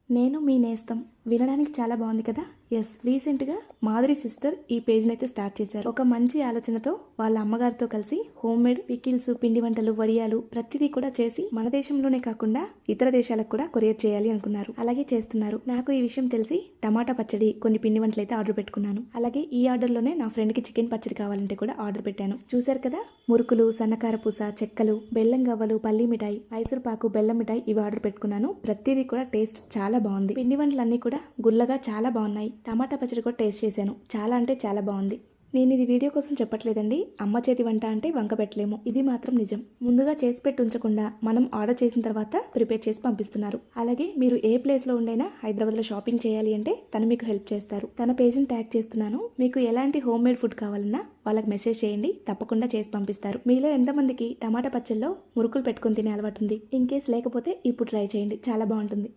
నేను మీ నేస్తం వినడానికి చాలా బాగుంది కదా. ఎస్, రీసెంట్గా మాధురి సిస్టర్ ఈ పేజ్ని అయితే స్టార్ట్ చేశారు. ఒక మంచి ఆలోచనతో వాళ్ళ అమ్మగారితో కలిసి హోమ్ మేడ్ పికిల్స్, పిండి వంటలు, వడియాలు ప్రతిదీ కూడా చేసి మన దేశంలోనే కాకుండా ఇతర దేశాలకు కూడా కొరియర్ చేయాలి అనుకున్నారు. అలాగే చేస్తున్నారు. నాకు ఈ విషయం తెలిసి టమాటా పచ్చడి, కొన్ని పిండి వంటలు అయితే ఆర్డర్ పెట్టుకున్నాను. అలాగే ఈ ఆర్డర్లోనే నా ఫ్రెండ్కి చికెన్ పచ్చడి కావాలంటే కూడా ఆర్డర్ పెట్టాను. చూశారు కదా, మురుకులు, సన్నకార పూస, చెక్కలు, బెల్లం గవ్వలు, పల్లి మిఠాయి, మైసూర్ పాకు, బెల్లం మిఠాయి ఇవి ఆర్డర్ పెట్టుకున్నాను. ప్రతిదీ కూడా టేస్ట్ చాలా బాగుంది. పిండి వంటలన్నీ కూడా గుల్లగా చాలా బాగున్నాయి. టమాటా పచ్చడి కూడా టేస్ట్ చేశాను. చాలా అంటే చాలా బాగుంది. నేను ఇది వీడియో కోసం చెప్పట్లేదండి. అమ్మ చేతి వంట అంటే వంక పెట్టలేము, ఇది మాత్రం నిజం. ముందుగా చేసి పెట్టి ఉంచకుండా మనం ఆర్డర్ చేసిన తర్వాత ప్రిపేర్ చేసి పంపిస్తున్నారు. అలాగే మీరు ఏ ప్లేస్లో ఉండైనా హైదరాబాద్లో షాపింగ్ చేయాలి అంటే తను మీకు హెల్ప్ చేస్తారు. తన పేజ్ని ట్యాగ్ చేస్తున్నాను. మీకు ఎలాంటి హోమ్ మేడ్ ఫుడ్ కావాలన్నా వాళ్ళకి మెసేజ్ చేయండి, తప్పకుండా చేసి పంపిస్తారు. మీలో ఎంతమందికి టమాటా పచ్చళ్ళలో మురుకులు పెట్టుకొని తినే అలవాటు ఉంది? ఇన్ కేస్ లేకపోతే ఇప్పుడు ట్రై చేయండి, చాలా బాగుంటుంది.